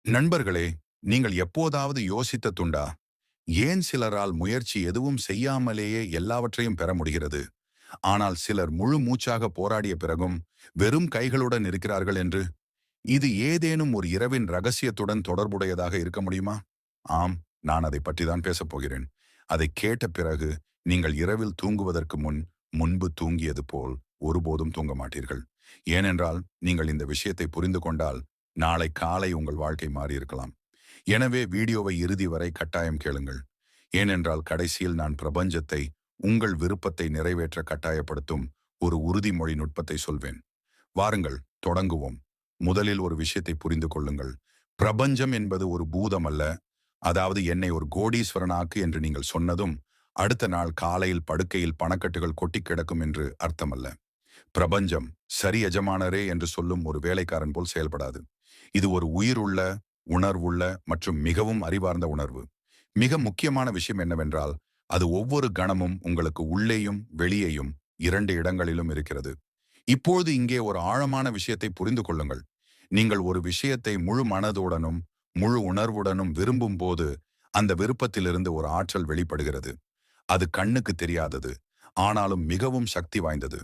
நண்பர்களே, நீங்கள் எப்போதாவது யோசித்ததுண்டா? ஏன் சிலரால் முயற்சி எதுவும் செய்யாமலேயே எல்லாவற்றையும் பெற முடிகிறது? ஆனால் சிலர் முழு மூச்சாக போராடிய பிறகும் வெறும் கைகளுடன் இருக்கிறார்கள் என்று? இது ஏதேனும் ஒரு இரவின் ரகசியத்துடன் தொடர்புடையதாக இருக்க முடியுமா? ஆம், நான் அதை பற்றி தான் பேசப் போகிறேன். அதை கேட்ட பிறகு நீங்கள் இரவில் தூங்குவதற்கு முன்பு தூங்கியது போல் ஒருபோதும் தூங்க மாட்டீர்கள். ஏனென்றால் நீங்கள் இந்த விஷயத்தை புரிந்து கொண்டால் நாளை காலை உங்கள் வாழ்க்கை மாறியிருக்கலாம். எனவே வீடியோவை இறுதி வரை கட்டாயம் கேளுங்கள். ஏனென்றால் கடைசியில் நான் பிரபஞ்சத்தை உங்கள் விருப்பத்தை நிறைவேற்ற கட்டாயப்படுத்தும் ஒரு உறுதிமொழி நுட்பத்தை சொல்வேன். வாருங்கள், தொடங்குவோம். முதலில் ஒரு விஷயத்தை புரிந்து கொள்ளுங்கள். பிரபஞ்சம் என்பது ஒரு பூதம் அல்ல. அதாவது என்னை ஒரு கோடீஸ்வரனாக்கு என்று நீங்கள் சொன்னதும் அடுத்த நாள் காலையில் படுக்கையில் பணக்கட்டுகள் கொட்டி கிடக்கும் என்று அர்த்தமல்ல. பிரபஞ்சம் சரி எஜமானரே என்று சொல்லும் ஒரு வேலைக்காரன் போல் செயல்படாது. இது ஒரு உயிருள்ள, உணர்வுள்ள மற்றும் மிகவும் அறிவார்ந்த உணர்வு. மிக முக்கியமான விஷயம் என்னவென்றால், அது ஒவ்வொரு கணமும் உங்களுக்கு உள்ளேயும் வெளியேயும் இரண்டு இடங்களிலும் இருக்கிறது. இப்போது இங்கே ஒரு ஆழமான விஷயத்தை புரிந்து கொள்ளுங்கள். நீங்கள் ஒரு விஷயத்தை முழு மனதுடனும் முழு உணர்வுடனும் விரும்பும் போது அந்த விருப்பத்திலிருந்து ஒரு ஆற்றல் வெளிப்படுகிறது. அது கண்ணுக்கு தெரியாதது, ஆனாலும் மிகவும் சக்தி வாய்ந்தது.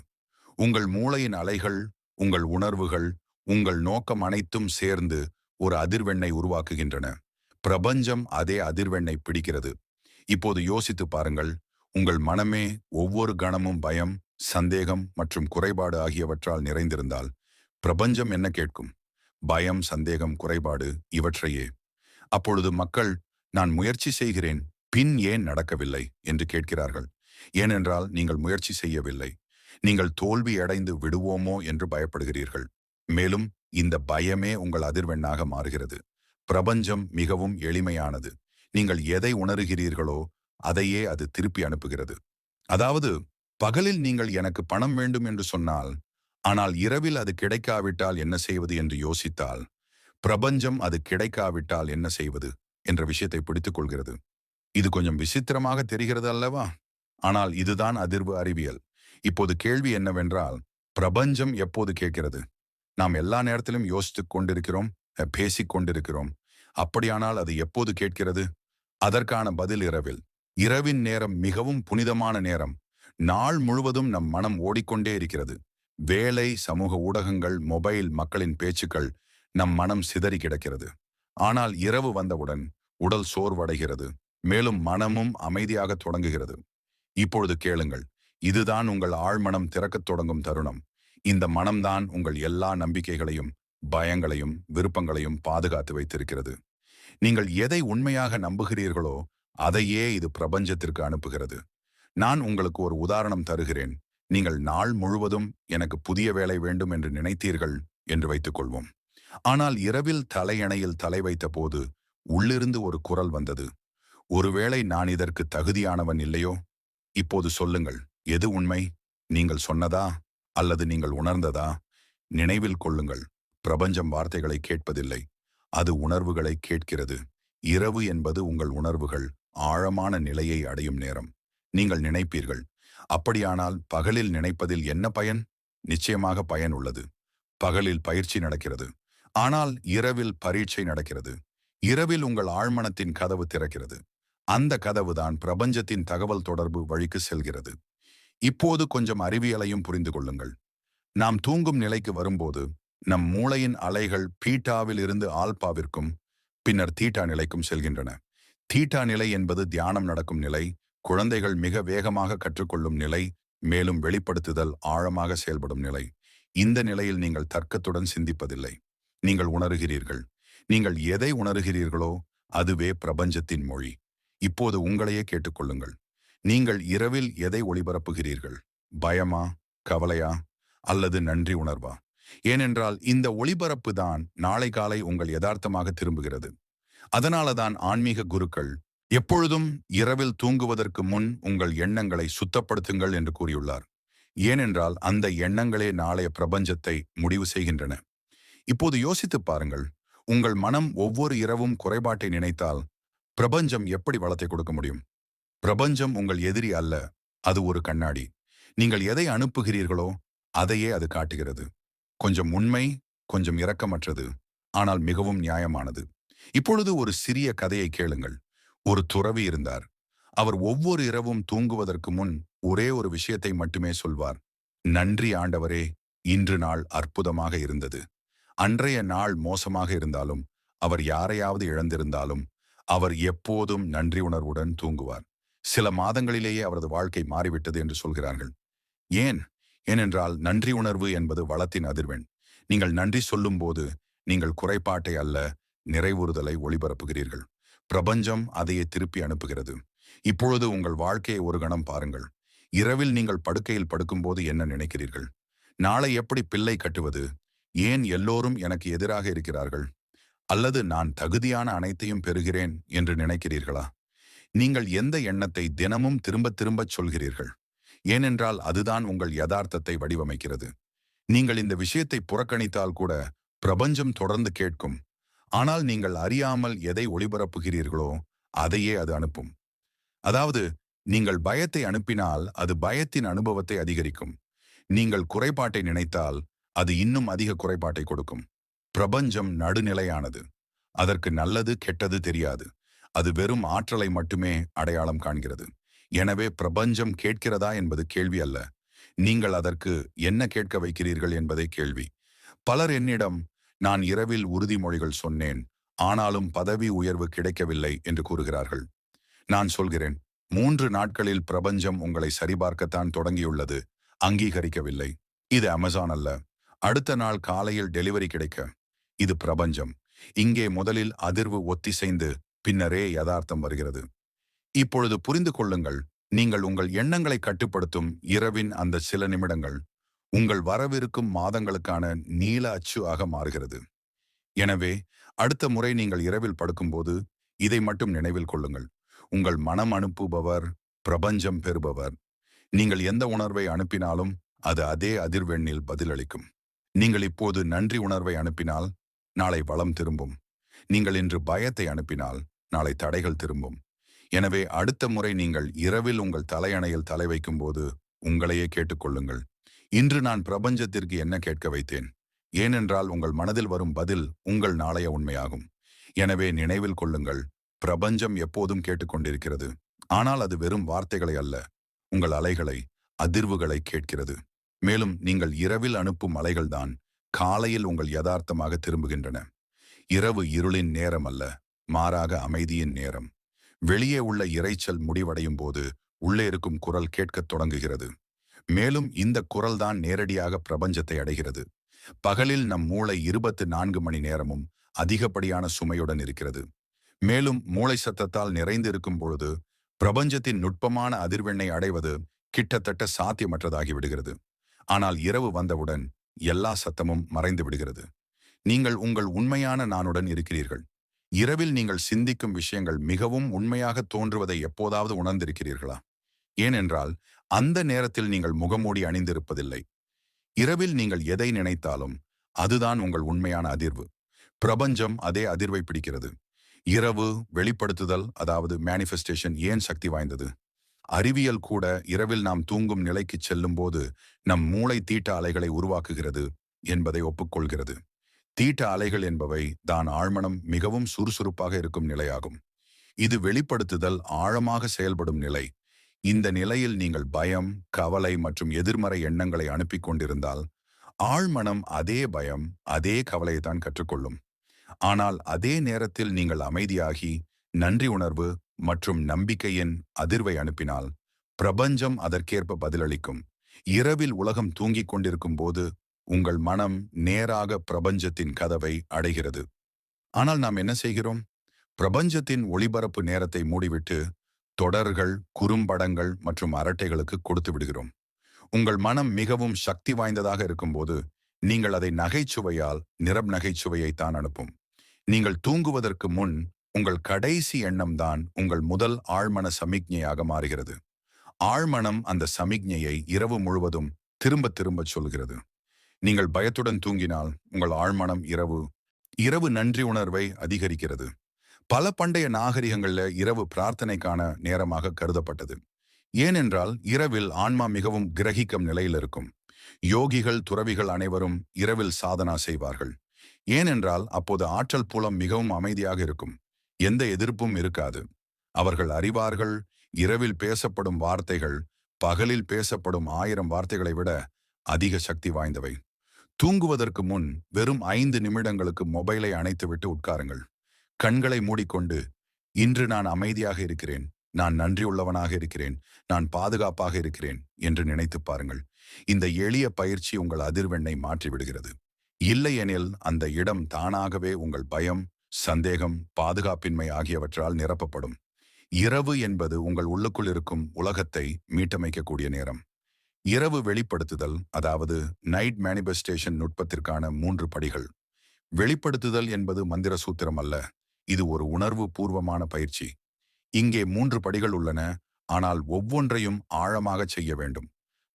உங்கள் மூளையின் அலைகள், உங்கள் உணர்வுகள், உங்கள் நோக்கம் அனைத்தும் சேர்ந்து ஒரு அதிர்வெண்ணை உருவாக்குகின்றன. பிரபஞ்சம் அதே அதிர்வெண்ணை பிடிக்கிறது. இப்போது யோசித்து பாருங்கள். உங்கள் மனமே ஒவ்வொரு கணமும் பயம், சந்தேகம் மற்றும் குறைபாடு ஆகியவற்றால் நிறைந்திருந்தால் பிரபஞ்சம் என்ன கேட்கும்? பயம், சந்தேகம், குறைபாடு இவற்றையே. அப்பொழுது மக்கள், நான் முயற்சி செய்கிறேன், பின் ஏன் நடக்கவில்லை என்று கேட்கிறார்கள். ஏனென்றால் நீங்கள் முயற்சி செய்யவில்லை. நீங்கள் தோல்வி அடைந்து விடுவோமோ என்று பயப்படுகிறீர்கள். மேலும் இந்த பயமே உங்கள் அதிர்வெண்ணாக மாறுகிறது. பிரபஞ்சம் மிகவும் எளிமையானது. நீங்கள் எதை உணர்கிறீர்களோ அதையே அது திருப்பி அனுப்புகிறது. அதாவது, பகலில் நீங்கள் எனக்கு பணம் வேண்டும் என்று சொன்னால், ஆனால் இரவில் அது கிடைக்காவிட்டால் என்ன செய்வது என்று யோசித்தால், பிரபஞ்சம் அது கிடைக்காவிட்டால் என்ன செய்வது என்ற விஷயத்தை பிடித்துக் கொள்கிறது. இது கொஞ்சம் விசித்திரமாக தெரிகிறது அல்லவா? ஆனால் இதுதான் அதிர்வு அறிவியல். இப்போது கேள்வி என்னவென்றால், பிரபஞ்சம் எப்போது கேட்கிறது? நாம் எல்லா நேரத்திலும் யோசித்துக் கொண்டிருக்கிறோம், பேசிக் கொண்டிருக்கிறோம். அப்படியானால் அது எப்போது கேட்கிறது? அதற்கான பதில் இரவில். இரவின் நேரம் மிகவும் புனிதமான நேரம். நாள் முழுவதும் நம் மனம் ஓடிக்கொண்டே இருக்கிறது. வேலை, சமூக ஊடகங்கள், மொபைல், மக்களின் பேச்சுக்கள், நம் மனம் சிதறி கிடக்கிறது. ஆனால் இரவு வந்தவுடன் உடல் சோர்வடைகிறது. மேலும் மனமும் அமைதியாக தொடங்குகிறது. இப்பொழுது கேளுங்கள். இதுதான் உங்கள் ஆழ்மனம் திறக்கத் தொடங்கும் தருணம். இந்த மனம்தான் உங்கள் எல்லா நம்பிக்கைகளையும், பயங்களையும், விருப்பங்களையும் பாதுகாத்து வைத்திருக்கிறது. நீங்கள் எதை உண்மையாக நம்புகிறீர்களோ அதையே இது பிரபஞ்சத்திற்கு அனுப்புகிறது. நான் உங்களுக்கு ஒரு உதாரணம் தருகிறேன். நீங்கள் நாள் முழுவதும் எனக்கு புதிய வேலை வேண்டும் என்று நினைத்தீர்கள் என்று வைத்துக் கொள்வோம். ஆனால் இரவில் தலையணையில் தலை வைத்த போது உள்ளிருந்து ஒரு குரல் வந்தது. ஒருவேளை நான் இதற்கு தகுதியானவன் இல்லையோ? இப்போது சொல்லுங்கள், எது உண்மை? நீங்கள் சொன்னதா அல்லது நீங்கள் உணர்ந்ததா? நினைவில் கொள்ளுங்கள், பிரபஞ்சம் வார்த்தைகளை கேட்பதில்லை, அது உணர்வுகளை கேட்கிறது. இரவு என்பது உங்கள் உணர்வுகள் ஆழமான நிலையை அடையும் நேரம். நீங்கள் நினைப்பீர்கள், அப்படியானால் பகலில் நினைப்பதில் என்ன பயன்? நிச்சயமாக பயன் உள்ளது. பகலில் பயிற்சி நடக்கிறது. ஆனால் இரவில் பரீட்சை நடக்கிறது. இரவில் உங்கள் ஆழ்மனத்தின் கதவு திறக்கிறது. அந்த கதவுதான் பிரபஞ்சத்தின் தகவல் தொடர்பு வழிக்கு செல்கிறது. இப்போது கொஞ்சம் அறிவியலையும் புரிந்து கொள்ளுங்கள். நாம் தூங்கும் நிலைக்கு வரும்போது நம் மூளையின் அலைகள் பீட்டாவில் இருந்து ஆல்பாவிற்கும் பின்னர் தீட்டா நிலைக்கும் செல்கின்றன. தீட்டா நிலை என்பது தியானம் நடக்கும் நிலை, குழந்தைகள் மிக வேகமாக கற்றுக்கொள்ளும் நிலை, மேலும் வெளிப்படுத்துதல் ஆழமாக செயல்படும் நிலை. இந்த நிலையில் நீங்கள் தர்க்கத்துடன் சிந்திப்பதில்லை. நீங்கள் உணர்கிறீர்கள். நீங்கள் எதை உணர்கிறீர்களோ அதுவே பிரபஞ்சத்தின் மொழி. இப்போது உங்களையே கேட்டுக்கொள்ளுங்கள். நீங்கள் இரவில் எதை ஒளிபரப்புகிறீர்கள்? பயமா, கவலையா அல்லது நன்றி உணர்வா? ஏனென்றால் இந்த ஒளிபரப்பு தான் நாளை காலை உங்கள் யதார்த்தமாக திரும்புகிறது. அதனாலதான் ஆன்மீக குருக்கள் எப்பொழுதும் இரவில் தூங்குவதற்கு முன் உங்கள் எண்ணங்களை சுத்தப்படுத்துங்கள் என்று கூறியுள்ளார். ஏனென்றால் அந்த எண்ணங்களே நாளைய பிரபஞ்சத்தை முடிவு செய்கின்றன. இப்போது யோசித்து பாருங்கள். உங்கள் மனம் ஒவ்வொரு இரவும் குறைபாட்டை நினைத்தால் பிரபஞ்சம் எப்படி வளத்தை கொடுக்க முடியும்? பிரபஞ்சம் உங்கள் எதிரி அல்ல, அது ஒரு கண்ணாடி. நீங்கள் எதை அனுப்புகிறீர்களோ அதையே அது காட்டுகிறது. கொஞ்சம் உண்மை, கொஞ்சம் இரக்கமற்றது, ஆனால் மிகவும் நியாயமானது. இப்பொழுது ஒரு சிறிய கதையை கேளுங்கள். ஒரு துறவி இருந்தார். அவர் ஒவ்வொரு இரவும் தூங்குவதற்கு முன் ஒரே ஒரு விஷயத்தை மட்டுமே சொல்வார். நன்றி ஆண்டவரே, இன்று நாள் அற்புதமாக இருந்தது. அன்றைய நாள் மோசமாக இருந்தாலும், அவர் யாரையாவது இழந்திருந்தாலும், அவர் எப்போதும் நன்றி உணர்வுடன் தூங்குவார். சில மாதங்களிலேயே அவரது வாழ்க்கை மாறிவிட்டது என்று சொல்கிறார்கள். ஏன்? ஏனென்றால் நன்றி உணர்வு என்பது வளத்தின் அதிர்வெண். நீங்கள் நன்றி சொல்லும்போது, நீங்கள் குறைபாட்டை அல்ல, நிறைவுறுதலை ஒளிபரப்புகிறீர்கள். பிரபஞ்சம் அதையே திருப்பி அனுப்புகிறது. இப்பொழுது உங்கள் வாழ்க்கையை ஒரு கணம் பாருங்கள். இரவில் நீங்கள் படுக்கையில் படுக்கும்போது என்ன நினைக்கிறீர்கள்? நாளை எப்படி பிள்ளை கட்டுவது? ஏன் எல்லோரும் எனக்கு எதிராக இருக்கிறார்கள்? அல்லது நான் தகுதியான அனைத்தையும் பெறுகிறேன் என்று நினைக்கிறீர்களா? நீங்கள் எந்த எண்ணத்தை தினமும் திரும்ப திரும்பச் சொல்கிறீர்கள்? ஏனென்றால் அதுதான் உங்கள் யதார்த்தத்தை வடிவமைக்கிறது. நீங்கள் இந்த விஷயத்தை புறக்கணித்தால் கூட பிரபஞ்சம் தொடர்ந்து கேட்கும். ஆனால் நீங்கள் அறியாமல் எதை ஒளிபரப்புகிறீர்களோ அதையே அது அனுப்பும். அதாவது, நீங்கள் பயத்தை அனுப்பினால் அது பயத்தின் அனுபவத்தை அதிகரிக்கும். நீங்கள் குறைபாட்டை நினைத்தால் அது இன்னும் அதிக குறைபாட்டை கொடுக்கும். பிரபஞ்சம் நடுநிலையானது. அதற்கு நல்லது கெட்டது தெரியாது. அது வெறும் ஆற்றலை மட்டுமே அடையாளம் காண்கிறது. எனவே பிரபஞ்சம் கேட்கிறதா என்பது கேள்வி அல்ல. நீங்கள் அதற்கு என்ன கேட்க வைக்கிறீர்கள் என்பதே கேள்வி. பலர் என்னிடம், நான் இரவில் உறுதிமொழிகள் சொன்னேன், ஆனாலும் பதவி உயர்வு கிடைக்கவில்லை என்று கூறுகிறார்கள். நான் சொல்கிறேன், 3 நாட்களில் பிரபஞ்சம் உங்களை சரிபார்க்கத்தான் தொடங்கியுள்ளது, அங்கீகரிக்கவில்லை. இது அமேசான் அல்ல. அடுத்த நாள் காலையில் டெலிவரி கிடைக்க. இது பிரபஞ்சம். இங்கே முதலில் அதிர்வு ஒத்திசைந்து பின்னரே யதார்த்தம் வருகிறது. இப்பொழுது புரிந்து கொள்ளுங்கள், நீங்கள் உங்கள் எண்ணங்களை கட்டுப்படுத்தும் இரவின் அந்த சில நிமிடங்கள் உங்கள் வரவிருக்கும் மாதங்களுக்கான நீல அச்சு ஆக மாறுகிறது. எனவே அடுத்த முறை நீங்கள் இரவில் படுக்கும்போது இதை மட்டும் நினைவில் கொள்ளுங்கள். உங்கள் மனம் அனுப்புபவர், பிரபஞ்சம் பெறுபவர். நீங்கள் எந்த உணர்வை அனுப்பினாலும் அது அதே அதிர்வெண்ணில் பதிலளிக்கும். நீங்கள் இப்போது நன்றி உணர்வை அனுப்பினால் நாளை வளம் திரும்பும். நீங்கள் இன்று பயத்தை அனுப்பினால் நாளை தடைகள் திரும்பும். எனவே அடுத்த முறை நீங்கள் இரவில் உங்கள் தலையணையில் தலை வைக்கும்போது உங்களையே கேட்டுக்கொள்ளுங்கள், இன்று நான் பிரபஞ்சத்திற்கு என்ன கேட்க வைத்தேன்? ஏனென்றால் உங்கள் மனதில் வரும் பதில் உங்கள் நாளைய உண்மையாகும். எனவே நினைவில் கொள்ளுங்கள், பிரபஞ்சம் எப்போதும் கேட்டுக்கொண்டிருக்கிறது. ஆனால் அது வெறும் வார்த்தைகளை அல்ல, உங்கள் அலைகளை, அதிர்வுகளை கேட்கிறது. மேலும் நீங்கள் இரவில் அனுப்பும் அலைகள்தான் காலையில் உங்கள் யதார்த்தமாக திரும்புகின்றன. இரவு இருளின் நேரம் அல்ல, மாறாக அமைதியின் நேரம். வெளியே உள்ள இரைச்சல் முடிவடையும் போது உள்ளே இருக்கும் குரல் கேட்கத் தொடங்குகிறது. மேலும் இந்த குரல்தான் நேரடியாக பிரபஞ்சத்தை அடைகிறது. பகலில் நம் மூளை 24 மணி நேரமும் அதிகப்படியான சுமையுடன் இருக்கிறது. மேலும் மூளை சத்தத்தால் நிறைந்து இருக்கும் பொழுது பிரபஞ்சத்தின் நுட்பமான அதிர்வெண்ணை அடைவது கிட்டத்தட்ட சாத்தியமற்றதாகி விடுகிறது. ஆனால் இரவு வந்தவுடன் எல்லா சத்தமும் மறைந்து விடுகிறது. நீங்கள் உங்கள் உண்மையான நானுடன் இருக்கிறீர்கள். இரவில் நீங்கள் சிந்திக்கும் விஷயங்கள் மிகவும் உண்மையாக தோன்றுவதை எப்போதாவது உணர்ந்திருக்கிறீர்களா? ஏனென்றால் அந்த நேரத்தில் நீங்கள் முகமூடி அணிந்திருப்பதில்லை. இரவில் நீங்கள் எதை நினைத்தாலும் அதுதான் உங்கள் உண்மையான அதிர்வு. பிரபஞ்சம் அதே அதிர்வை பிடிக்கிறது. இரவு வெளிப்படுத்துதல், அதாவது மேனிஃபெஸ்டேஷன் ஏன் சக்தி வாய்ந்தது? அறிவியல் கூட இரவில் நாம் தூங்கும் நிலைக்கு செல்லும் போது நம் மூளை தீட்ட அலைகளை உருவாக்குகிறது என்பதை ஒப்புக்கொள்கிறது. தீட்ட அலைகள் என்பவை தான் ஆழ்மனம் மிகவும் சுறுசுறுப்பாக இருக்கும் நிலையாகும். இது வெளிப்படுத்துதல் ஆழமாக செயல்படும் நிலை. இந்த நிலையில் நீங்கள் பயம், கவலை மற்றும் எதிர்மறை எண்ணங்களை அனுப்பி கொண்டிருந்தால் ஆழ்மனம் அதே பயம், அதே கவலையை தான் கற்றுக்கொள்ளும். ஆனால் அதே நேரத்தில் நீங்கள் அமைதியாகி நன்றி உணர்வு மற்றும் நம்பிக்கையின் அதிர்வை அனுப்பினால் பிரபஞ்சம் அதற்கேற்ப பதிலளிக்கும். இரவில் உலகம் தூங்கிக் கொண்டிருக்கும் போது உங்கள் மனம் நேராக பிரபஞ்சத்தின் கதவை அடைகிறது. ஆனால் நாம் என்ன செய்கிறோம்? பிரபஞ்சத்தின் ஒளிபரப்பு நேரத்தை மூடிவிட்டு தொடர்கள், குறும்படங்கள் மற்றும் அரட்டைகளுக்கு கொடுத்து விடுகிறோம். உங்கள் மனம் மிகவும் சக்தி வாய்ந்ததாக இருக்கும்போது நீங்கள் அதை நகைச்சுவையால் நகைச்சுவையைத்தான் அனுப்பும். நீங்கள் தூங்குவதற்கு முன் உங்கள் கடைசி எண்ணம் தான் உங்கள் முதல் ஆழ்மன சமிக்ஞையாக மாறுகிறது. ஆழ்மனம் அந்த சமிக்ஞையை இரவு முழுவதும் திரும்ப திரும்ப சொல்கிறது. நீங்கள் பயத்துடன் தூங்கினால் உங்கள் ஆழ்மனம் இரவு நன்றி உணர்வை அதிகரிக்கிறது. பல பண்டைய நாகரிகங்கள்ல இரவு பிரார்த்தனைக்கான நேரமாக கருதப்பட்டது. ஏனென்றால் இரவில் ஆன்மா மிகவும் கிரகிக்கும் நிலையில் இருக்கும். யோகிகள், துறவிகள் அனைவரும் இரவில் சாதனா செய்வார்கள். ஏனென்றால் அப்போது ஆற்றல் புலம் மிகவும் அமைதியாக இருக்கும். எந்த எதிர்ப்பும் இருக்காது. அவர்கள் அறிவார்கள், இரவில் பேசப்படும் வார்த்தைகள் பகலில் பேசப்படும் 1000 வார்த்தைகளை விட அதிக சக்தி வாய்ந்தவை. தூங்குவதற்கு முன் வெறும் 5 நிமிடங்களுக்கு மொபைலை அணைத்துவிட்டு உட்காருங்கள். கண்களை மூடிக்கொண்டு, இன்று நான் அமைதியாக இருக்கிறேன், நான் நன்றியுள்ளவனாக இருக்கிறேன், நான் பாதுகாப்பாக இருக்கிறேன் என்று நினைத்துப் பாருங்கள். இந்த எளிய பயிற்சி உங்கள் அதிர்வெண்ணை மாற்றிவிடுகிறது. இல்லையெனில் அந்த இடம் தானாகவே உங்கள் பயம், சந்தேகம், பாதுகாப்பின்மை ஆகியவற்றால் நிரப்பப்படும். இரவு என்பது உங்கள் உள்ளுக்குள் இருக்கும் உலகத்தை மீட்டமைக்கக்கூடிய நேரம். இரவு வெளிப்படுத்துதல், அதாவது நைட் மேனிபெஸ்டேஷன் நுட்பத்திற்கான 3 படிகள். வெளிப்படுத்துதல் என்பது மந்திர சூத்திரம் அல்ல, இது ஒரு உணர்வு பூர்வமான பயிற்சி. இங்கே 3 படிகள் உள்ளன, ஆனால் ஒவ்வொன்றையும் ஆழமாகச் செய்ய வேண்டும்.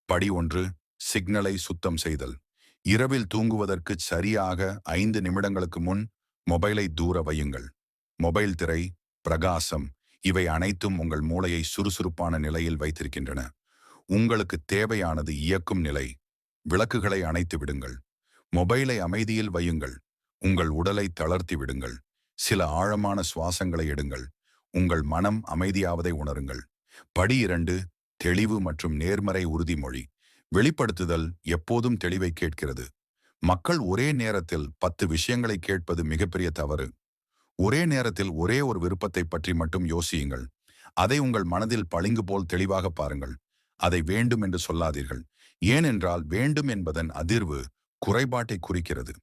படி 1, சிக்னலை சுத்தம் செய்தல். இரவில் தூங்குவதற்கு சரியாக 5 நிமிடங்களுக்கு முன் மொபைலை தூர வையுங்கள். மொபைல் திரை, பிரகாசம் இவை அனைத்தும் உங்கள் மூளையை சுறுசுறுப்பான நிலையில் வைத்திருக்கின்றன. உங்களுக்கு தேவையானது இயக்கும் நிலை. விளக்குகளை அணைத்து விடுங்கள். மொபைலை அமைதியில் வையுங்கள். உங்கள் உடலை தளர்த்தி விடுங்கள். சில ஆழமான சுவாசங்களை எடுங்கள். உங்கள் மனம் அமைதியாவதை உணருங்கள். படி 2, தெளிவு மற்றும் நேர்மறை உறுதிமொழி. வெளிப்படுத்துதல் எப்போதும் தெளிவை கேட்கிறது. மக்கள் ஒரே நேரத்தில் 10 விஷயங்களை கேட்பது மிகப்பெரிய தவறு. ஒரே நேரத்தில் ஒரே ஒரு விருப்பத்தை பற்றி மட்டும் யோசியுங்கள். அதை உங்கள் மனதில் பளிங்கு போல் தெளிவாக பாருங்கள். அதை வேண்டும் என்று சொல்லாதீர்கள். ஏனென்றால் வேண்டும் என்பதன் அதிர்வு குறைபாட்டை குறிக்கிறது.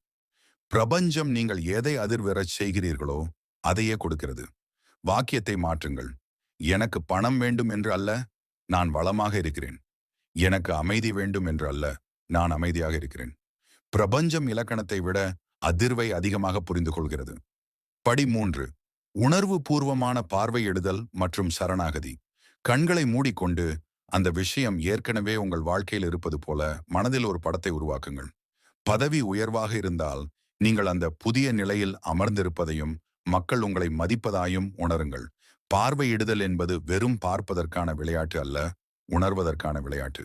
பிரபஞ்சம் நீங்கள் எதை அதிர்வெறச் செய்கிறீர்களோ அதையே கொடுக்கிறது. வாக்கியத்தை மாற்றுங்கள். எனக்கு பணம் வேண்டும் என்று அல்ல, நான் வளமாக இருக்கிறேன். எனக்கு அமைதி வேண்டும் என்று அல்ல, நான் அமைதியாக இருக்கிறேன். பிரபஞ்சம் இலக்கணத்தை விட அதிர்வை அதிகமாக புரிந்து கொள்கிறது. படி 3, உணர்வு பூர்வமான பார்வையிடுதல் மற்றும் சரணாகதி. கண்களை மூடிக்கொண்டு அந்த விஷயம் ஏற்கனவே உங்கள் வாழ்க்கையில் இருப்பது போல மனதில் ஒரு படத்தை உருவாக்குங்கள். பதவி உயர்வாக இருந்தால் நீங்கள் அந்த புதிய நிலையில் அமர்ந்திருப்பதையும் மக்கள் உங்களை மதிப்பதாயும் உணருங்கள். பார்வையிடுதல் என்பது வெறும் பார்ப்பதற்கான விளையாட்டு அல்ல, உணர்வதற்கான விளையாட்டு.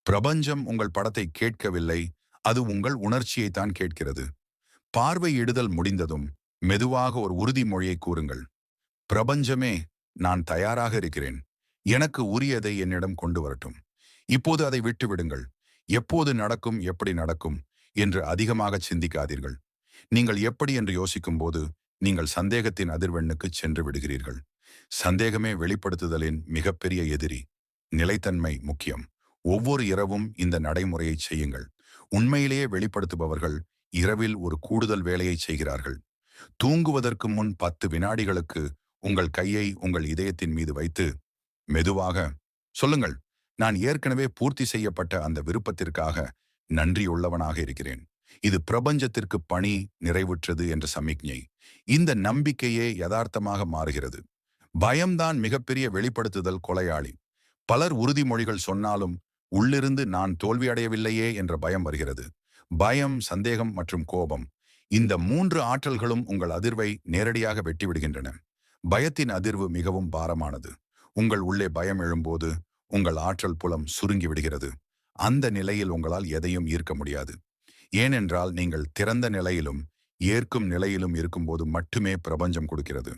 பிரபஞ்சம் உங்கள் படத்தை கேட்கவில்லை, அது உங்கள் உணர்ச்சியைத்தான் கேட்கிறது. பார்வையிடுதல் முடிந்ததும் மெதுவாக ஒரு உறுதிமொழியை கூறுங்கள். பிரபஞ்சமே, நான் தயாராக இருக்கிறேன். எனக்கு உரியதை என்னிடம் கொண்டு வரட்டும். இப்போது அதை விட்டு விடுங்கள். எப்போது நடக்கும், எப்படி நடக்கும் என்று அதிகமாக சிந்திக்காதீர்கள். நீங்கள் எப்படி என்று யோசிக்கும் போது நீங்கள் சந்தேகத்தின் அதிர்வெண்ணுக்கு சென்று விடுகிறீர்கள். சந்தேகமே வெளிப்படுத்துதலின் மிகப்பெரிய எதிரி. நிலைத்தன்மை முக்கியம். ஒவ்வொரு இரவும் இந்த நடைமுறையை செய்யுங்கள். உண்மையிலேயே வெளிப்படுத்துபவர்கள் இரவில் ஒரு கூடுதல் வேலையை செய்கிறார்கள். தூங்குவதற்கு முன் 10 வினாடிகளுக்கு உங்கள் கையை உங்கள் இதயத்தின் மீது வைத்து மெதுவாக சொல்லுங்கள், நான் ஏற்கனவே பூர்த்தி செய்யப்பட்ட அந்த விருப்பத்திற்காக நன்றியுள்ளவனாக இருக்கிறேன். இது பிரபஞ்சத்திற்கு பணி நிறைவுற்றது என்ற சமிக்ஞை. இந்த நம்பிக்கையே யதார்த்தமாக மாறுகிறது. பயம்தான் மிகப்பெரிய வெளிப்படுத்துதல் கொலையாளி. பலர் உறுதிமொழிகள் சொன்னாலும் உள்ளிருந்து நான் தோல்வியடையவில்லையே என்ற பயம் வருகிறது. பயம், சந்தேகம் மற்றும் கோபம், இந்த 3 ஆற்றல்களும் உங்கள் அதிர்வை நேரடியாக வெட்டிவிடுகின்றன. பயத்தின் அதிர்வு மிகவும் பாரமானது. உங்கள் உள்ளே பயம் எழும்போது உங்கள் ஆற்றல் புலம் சுருங்கி விடுகிறது. அந்த நிலையில் உங்களால் எதையும் ஈர்க்க முடியாது. ஏனென்றால் நீங்கள் திறந்த நிலையிலும் ஏற்கும் நிலையிலும் இருக்கும்போது மட்டுமே பிரபஞ்சம் கொடுக்கிறது.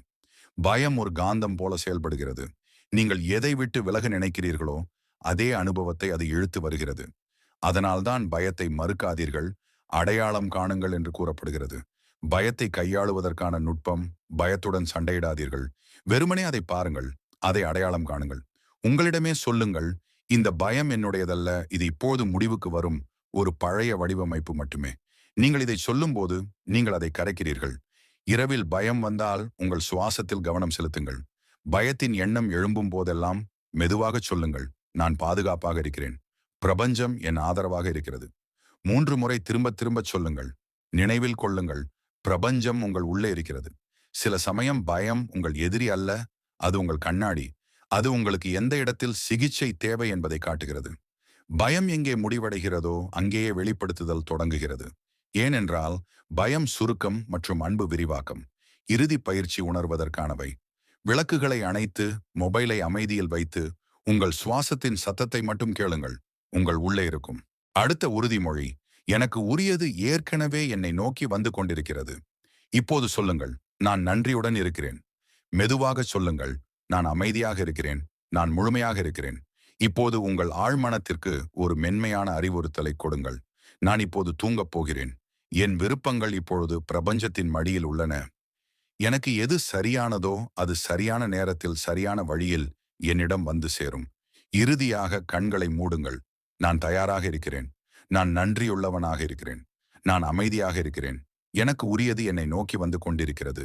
பயம் ஒரு காந்தம் போல செயல்படுகிறது. நீங்கள் எதை விட்டு விலக நினைக்கிறீர்களோ அதே அனுபவத்தை அது இழுத்து வருகிறது. அதனால்தான் பயத்தை மறுக்காதீர்கள், அடையாளம் காணுங்கள் என்று கூறப்படுகிறது. பயத்தை கையாளுவதற்கான நுட்பம், பயத்துடன் சண்டையிடாதீர்கள். வெறுமனே அதை பாருங்கள், அதை அடையாளம் காணுங்கள். உங்களிடமே சொல்லுங்கள், இந்த பயம் என்னுடையதல்ல, இது இப்போது முடிவுக்கு வரும் ஒரு பழைய வடிவமைப்பு மட்டுமே. நீங்கள் இதை சொல்லும்போது நீங்கள் அதை கரைக்கிறீர்கள். இரவில் பயம் வந்தால் உங்கள் சுவாசத்தில் கவனம் செலுத்துங்கள். பயத்தின் எண்ணம் எழும்பும் போதெல்லாம் மெதுவாக சொல்லுங்கள், நான் பாதுகாப்பாக இருக்கிறேன். பிரபஞ்சம் என் ஆதரவாக இருக்கிறது. 3 முறை திரும்ப திரும்ப சொல்லுங்கள். நினைவில் கொள்ளுங்கள், பிரபஞ்சம் உங்கள் உள்ளே இருக்கிறது. சில சமயம் பயம் உங்கள் எதிரி அல்ல, அது உங்கள் கண்ணாடி. அது உங்களுக்கு எந்த இடத்தில் சிகிச்சை தேவை என்பதை காட்டுகிறது. பயம் எங்கே முடிவடைகிறதோ அங்கேயே வெளிப்படுத்துதல் தொடங்குகிறது. ஏனென்றால் பயம் சுருக்கம் மற்றும் அன்பு விரிவாக்கம். இறுதி பயிற்சி உணர்வதற்கானவை. விளக்குகளை அணைத்து மொபைலை அமைதியில் வைத்து உங்கள் சுவாசத்தின் சத்தத்தை மட்டும் கேளுங்கள். உங்கள் உள்ளே இருக்கும் அடுத்த உறுதிமொழி, எனக்கு உரியது ஏற்கனவே என்னை நோக்கி வந்து கொண்டிருக்கிறது. இப்போது சொல்லுங்கள், நான் நன்றியுடன் இருக்கிறேன். மெதுவாக சொல்லுங்கள், நான் அமைதியாக இருக்கிறேன். நான் முழுமையாக இருக்கிறேன். இப்போது உங்கள் ஆழ்மனத்திற்கு ஒரு மென்மையான அறிவுறுத்தலை கொடுங்கள். நான் இப்போது தூங்கப் போகிறேன். என் விருப்பங்கள் இப்பொழுது பிரபஞ்சத்தின் மடியில் உள்ளன. எனக்கு எது சரியானதோ அது சரியான நேரத்தில் சரியான வழியில் என்னிடம் வந்து சேரும். இறுதியாக கண்களை மூடுங்கள். நான் தயாராக இருக்கிறேன். நான் நன்றியுள்ளவனாக இருக்கிறேன். நான் அமைதியாக இருக்கிறேன். எனக்கு உரியது என்னை நோக்கி வந்து கொண்டிருக்கிறது.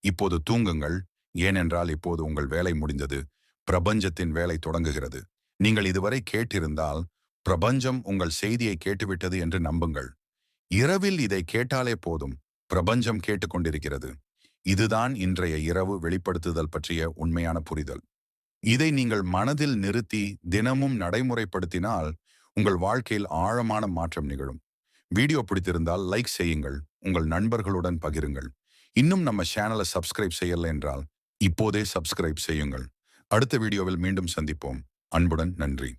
இப்போது தூங்குங்கள். ஏனென்றால் இப்போது உங்கள் வேலை முடிந்தது. பிரபஞ்சத்தின் வேலை தொடங்குகிறது. நீங்கள் இதுவரை கேட்டிருந்தால் பிரபஞ்சம் உங்கள் செய்தியை கேட்டுவிட்டது என்று நம்புங்கள். இரவில் இதை கேட்டாலே போதும். பிரபஞ்சம் கேட்டுக்கொண்டிருக்கிறது. இதுதான் இன்றைய இரவு வெளிப்படுத்துதல் பற்றிய உண்மையான புரிதல். இதை நீங்கள் மனதில் நிறுத்தி தினமும் நடைமுறைப்படுத்தினால் உங்கள் வாழ்க்கையில் ஆழமான மாற்றம் நிகழும். வீடியோ பிடித்திருந்தால் லைக் செய்யுங்கள். உங்கள் நண்பர்களுடன் பகிருங்கள். இன்னும் நம்ம சேனலை சப்ஸ்கிரைப் செய்யல என்றால் இப்போதே சப்ஸ்கிரைப் செய்யுங்கள். அடுத்த வீடியோவில் மீண்டும் சந்திப்போம். அன்புடன் நன்றி.